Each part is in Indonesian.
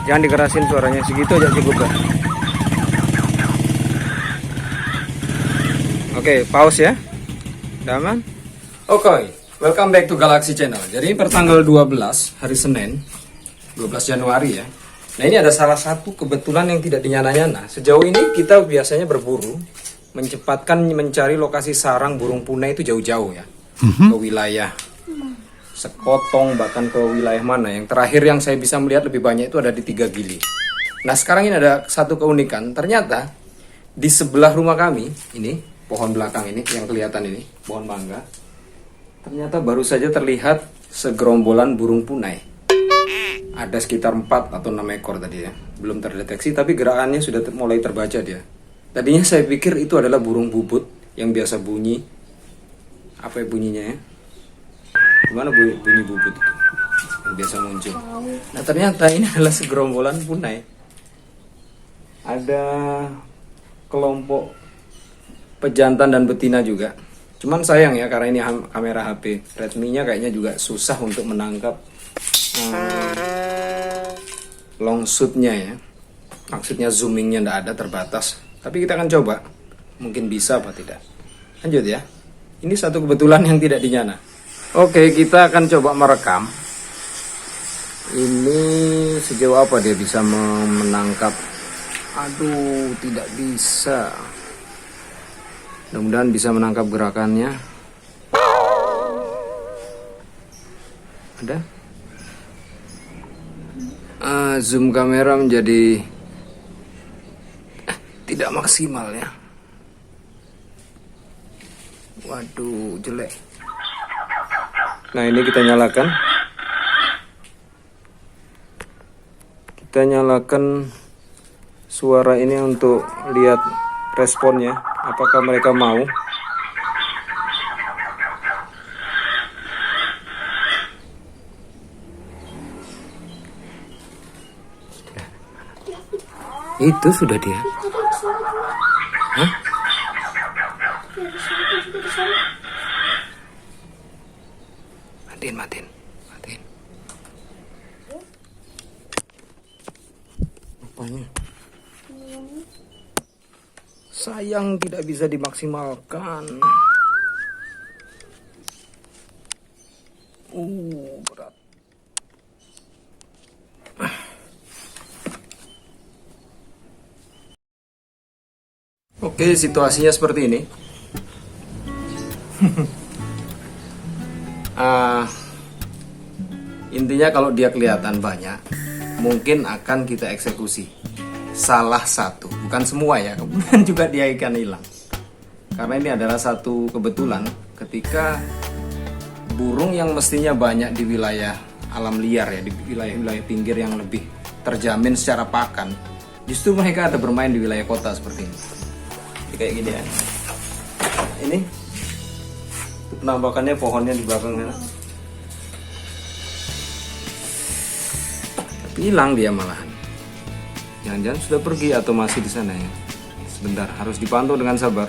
Jangan dikerasin suaranya, segitu aja cukup kan. Oke, pause ya. Udah aman? Oke, welcome back to Galaxy Channel. Jadi pertanggal 12 hari Senin 12 Januari ya. Nah, ini ada salah satu kebetulan yang tidak dinyana-nyana. Sejauh ini kita biasanya berburu mencipatkan mencari lokasi sarang burung punai itu jauh-jauh ya. Ke wilayah Sekotong, bahkan ke wilayah mana. Yang terakhir yang saya bisa melihat lebih banyak itu ada di 3 Gili. Nah, sekarang ini ada satu keunikan. Ternyata di sebelah rumah kami, ini pohon belakang ini yang kelihatan ini, pohon mangga. Ternyata baru saja terlihat segerombolan burung punai. Ada sekitar 4 atau 6 ekor tadi ya. Belum terdeteksi tapi gerakannya sudah mulai terbaca dia. Tadinya saya pikir itu adalah burung bubut yang biasa bunyi. Apa ya bunyinya ya? Gimana bunyi bubut itu yang biasa muncul. Nah, ternyata ini adalah segerombolan punai. Ada kelompok pejantan dan betina juga. Cuman sayang ya, karena ini kamera HP Redmi-nya kayaknya juga susah untuk menangkap long shoot-nya ya. Maksudnya zoomingnya tidak ada, terbatas. Tapi kita akan coba, mungkin bisa apa tidak. Lanjut ya. Ini satu kebetulan yang tidak dinyana. Oke, kita akan coba merekam. Ini sejauh apa dia bisa menangkap. Aduh, tidak bisa. Mudah-mudahan bisa menangkap gerakannya. Ada? Zoom kamera menjadi tidak maksimal ya. Waduh, jelek. Nah, ini kita nyalakan. Kita nyalakan suara ini untuk lihat responnya. Apakah mereka mau? Itu sudah dia. Hah? Matiin. Rupanya sayang tidak bisa dimaksimalkan. Berat. Oke, situasinya seperti ini. Intinya kalau dia kelihatan banyak, mungkin akan kita eksekusi. Salah satu, bukan semua ya, kemudian juga dia akan hilang. Karena ini adalah satu kebetulan ketika burung yang mestinya banyak di wilayah alam liar ya, di wilayah-wilayah pinggir yang lebih terjamin secara pakan, justru mereka ada bermain di wilayah kota seperti ini. Kayak gini ya. Ini penampakannya pohonnya di belakang sana. Tapi hilang dia malahan. Jangan-jangan sudah pergi atau masih di sana ya. Sebentar, harus dipantau dengan sabar.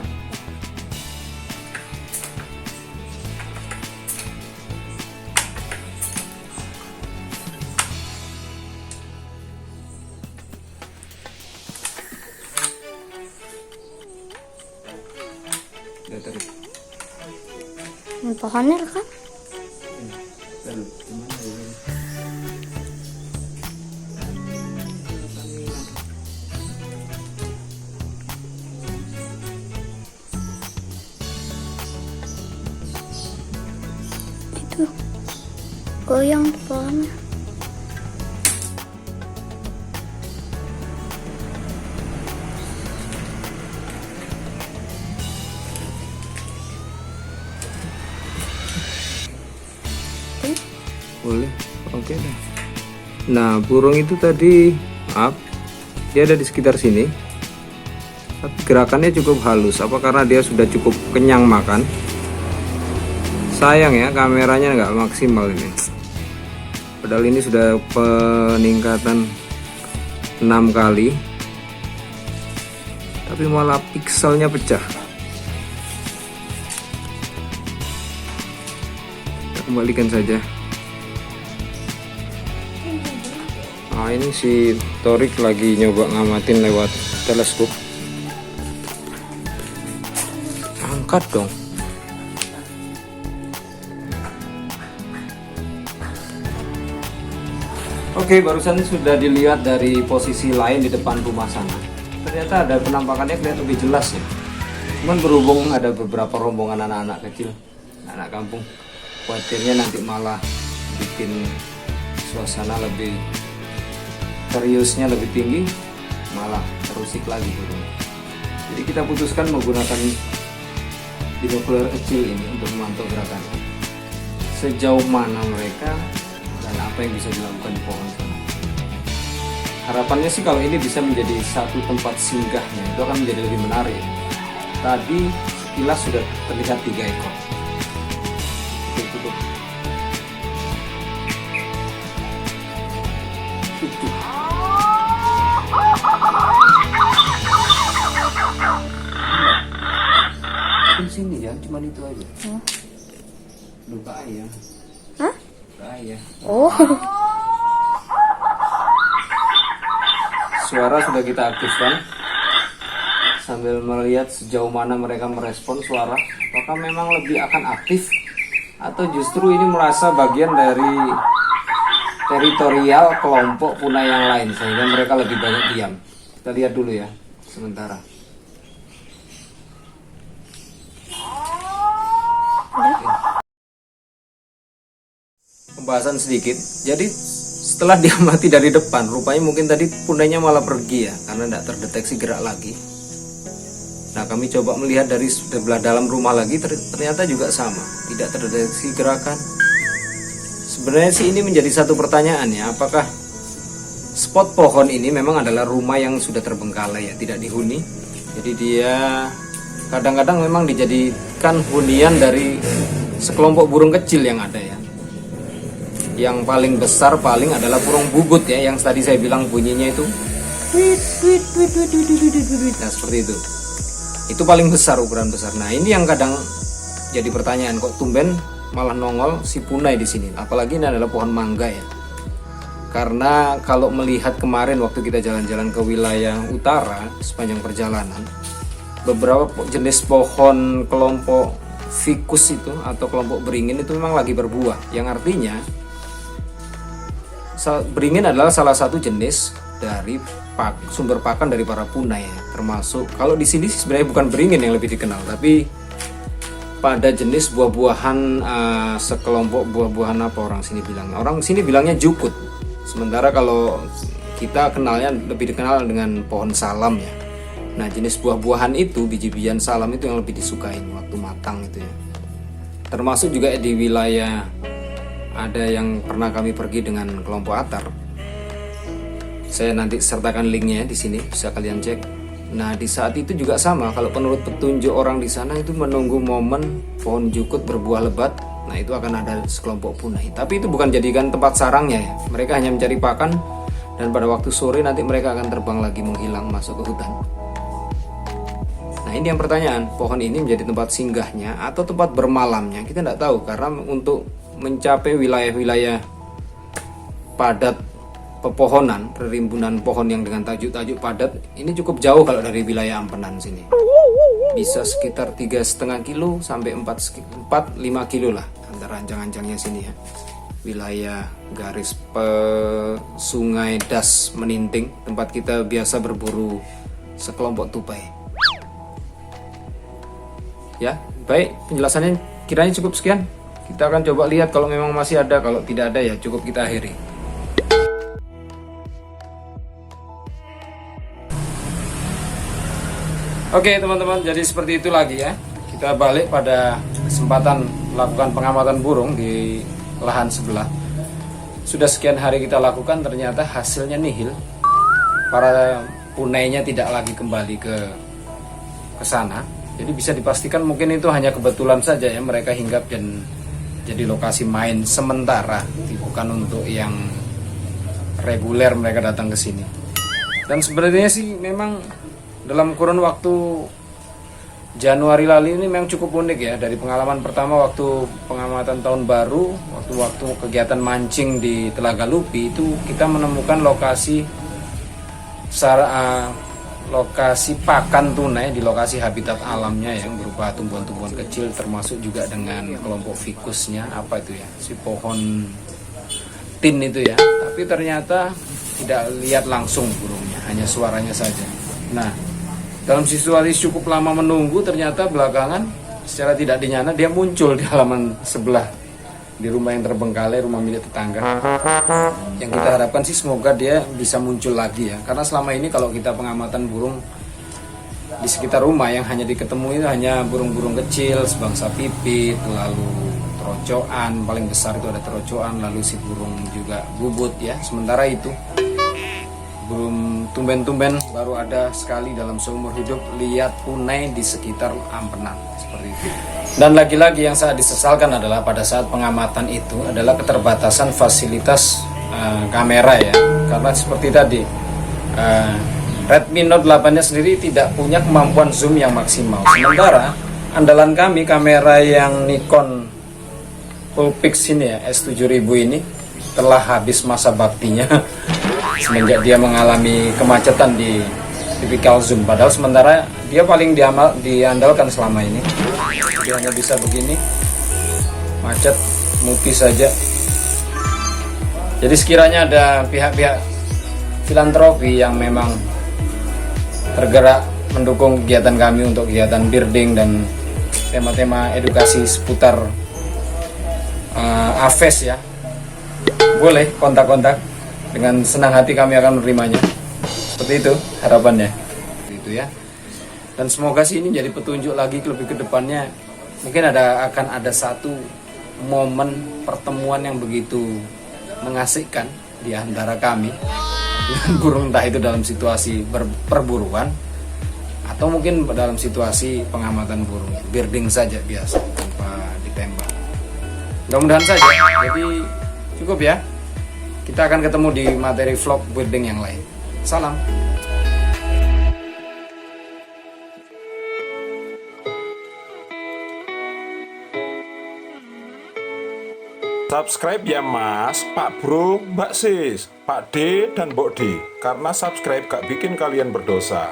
Pohonnya kan? Itu goyang pohonnya. Boleh, oke deh. Nah, burung itu tadi, maaf, dia ada di sekitar sini. Tapi gerakannya cukup halus. Apa karena dia sudah cukup kenyang makan? Sayang ya, kameranya nggak maksimal ini. Padahal ini sudah peningkatan 6 kali, tapi malah pikselnya pecah. Kita kembalikan saja. Nah, ini si Torik lagi nyoba ngamatin lewat teleskop. Angkat dong. Oke, barusan sudah dilihat dari posisi lain di depan rumah sana. Ternyata ada penampakannya kelihatan lebih jelas ya. Cuman berhubung ada beberapa rombongan anak-anak kecil, anak kampung, khawatirnya nanti malah bikin suasana lebih seriusnya lebih tinggi, malah terusik lagi burung. Jadi kita putuskan menggunakan binokular kecil ini untuk memantau gerakannya. Sejauh mana mereka dan apa yang bisa dilakukan di pohon sana. Harapannya sih kalau ini bisa menjadi satu tempat singgahnya, itu akan menjadi lebih menarik. Tadi sekilas sudah terlihat 3 ekor. Tutup. Di sini ya, cuma itu aja. Luka ayam. Hah? Ayah. Oh. Suara sudah kita aktifkan sambil melihat sejauh mana mereka merespon suara. Apakah memang lebih akan aktif atau justru ini merasa bagian dari teritorial kelompok punai yang lain sehingga mereka lebih banyak diam. Kita lihat dulu ya sementara. Pembahasan sedikit. Jadi setelah diamati dari depan, rupanya mungkin tadi punainya malah pergi ya, karena tidak terdeteksi gerak lagi. Nah, kami coba melihat dari sebelah dalam rumah lagi, ternyata juga sama, tidak terdeteksi gerakan. Sebenarnya sih ini menjadi satu pertanyaan ya, apakah spot pohon ini memang adalah rumah yang sudah terbengkalai ya, tidak dihuni. Jadi dia kadang-kadang memang dijadikan hunian dari sekelompok burung kecil yang ada ya. Yang paling besar paling adalah burung bugut ya, yang tadi saya bilang bunyinya itu nah seperti itu. Itu paling besar, ukuran besar. Nah, ini yang kadang jadi pertanyaan, kok tumben malah nongol si punai di sini. Apalagi ini adalah pohon mangga ya. Karena kalau melihat kemarin waktu kita jalan-jalan ke wilayah utara sepanjang perjalanan, beberapa jenis pohon kelompok ficus itu atau kelompok beringin itu memang lagi berbuah, yang artinya beringin adalah salah satu jenis dari sumber pakan dari para punai ya. Termasuk kalau di sini sebenarnya bukan beringin yang lebih dikenal, tapi pada jenis buah-buahan sekelompok buah-buahan apa orang sini bilangnya jukut. Sementara kalau kita kenalnya lebih dikenal dengan pohon salam ya. Nah, jenis buah-buahan itu, biji-bijian salam itu yang lebih disukai waktu matang itu ya. Termasuk juga di wilayah ada yang pernah kami pergi dengan kelompok Atar. Saya nanti sertakan linknya di sini, bisa kalian cek. Nah, di saat itu juga sama. Kalau menurut petunjuk orang di sana itu menunggu momen pohon jukut berbuah lebat. Nah, itu akan ada sekelompok punai. Tapi itu bukan jadikan tempat sarangnya ya. Mereka hanya mencari pakan dan pada waktu sore nanti mereka akan terbang lagi menghilang masuk ke hutan. Nah, ini yang pertanyaan, pohon ini menjadi tempat singgahnya atau tempat bermalamnya? Kita tidak tahu karena untuk mencapai wilayah-wilayah padat pepohonan, perimbunan pohon yang dengan tajuk-tajuk padat ini cukup jauh kalau dari wilayah Ampenan sini. Bisa sekitar 3,5 kilo sampai 4-5 kilo lah antara ancang-ancangnya sini ya. Wilayah garis sungai Das Meninting, tempat kita biasa berburu sekelompok tupai. Ya, baik, penjelasannya kiranya cukup sekian. Kita akan coba lihat kalau memang masih ada, kalau tidak ada ya cukup kita akhiri. Oke teman-teman, jadi seperti itu lagi ya. Kita balik pada kesempatan melakukan pengamatan burung di lahan sebelah. Sudah sekian hari kita lakukan, ternyata hasilnya nihil. Para punainya tidak lagi kembali ke sana. Jadi bisa dipastikan mungkin itu hanya kebetulan saja ya, mereka hinggap dan jadi lokasi main sementara, bukan untuk yang reguler mereka datang ke sini. Dan sebenarnya sih memang dalam kurun waktu Januari lalu ini memang cukup unik ya. Dari pengalaman pertama waktu pengamatan tahun baru, waktu kegiatan mancing di Telaga Lupi itu kita menemukan lokasi lokasi pakan tuna di lokasi habitat alamnya yang berupa tumbuhan-tumbuhan kecil, termasuk juga dengan kelompok fikusnya, apa itu ya, si pohon tin itu ya. Tapi ternyata tidak lihat langsung burungnya, hanya suaranya saja. Nah, dalam situasi cukup lama menunggu, ternyata belakangan secara tidak dinyana dia muncul di halaman sebelah, di rumah yang terbengkalai, rumah milik tetangga. Yang kita harapkan sih semoga dia bisa muncul lagi ya, karena selama ini kalau kita pengamatan burung di sekitar rumah yang hanya diketemui itu hanya burung-burung kecil sebangsa pipit, lalu terocoan, paling besar itu ada terocoan, lalu si burung juga bubut ya. Sementara itu belum tumben-tumben baru ada sekali dalam seumur hidup lihat punai di sekitar ampenan seperti itu. Dan lagi-lagi yang sangat disesalkan adalah pada saat pengamatan itu adalah keterbatasan fasilitas kamera ya, karena seperti tadi Redmi Note 8 nya sendiri tidak punya kemampuan zoom yang maksimal. Sementara andalan kami kamera yang Nikon Coolpix ini ya, S7000 ini telah habis masa baktinya semenjak dia mengalami kemacetan di tipikal zoom. Padahal sementara dia paling diandalkan selama ini. Dia hanya bisa begini, macet, mukis saja. Jadi sekiranya ada pihak-pihak filantropi yang memang tergerak mendukung kegiatan kami untuk kegiatan birding dan tema-tema edukasi seputar AVES ya, boleh kontak-kontak, dengan senang hati kami akan menerimanya. Seperti itu harapannya, itu ya. Dan semoga sih ini jadi petunjuk lagi lebih ke depannya. Mungkin akan ada satu momen pertemuan yang begitu mengasihkan di antara kami dengan burung, entah itu dalam situasi perburuan atau mungkin dalam situasi pengamatan burung, birding saja biasa tanpa ditembak. Mudah-mudahan saja. Jadi cukup ya. Kita akan ketemu di materi vlog birding yang lain. Salam. Subscribe ya Mas, Pak Bro, Mbak Sis, Pak D, dan Mbok D. Karena subscribe gak bikin kalian berdosa.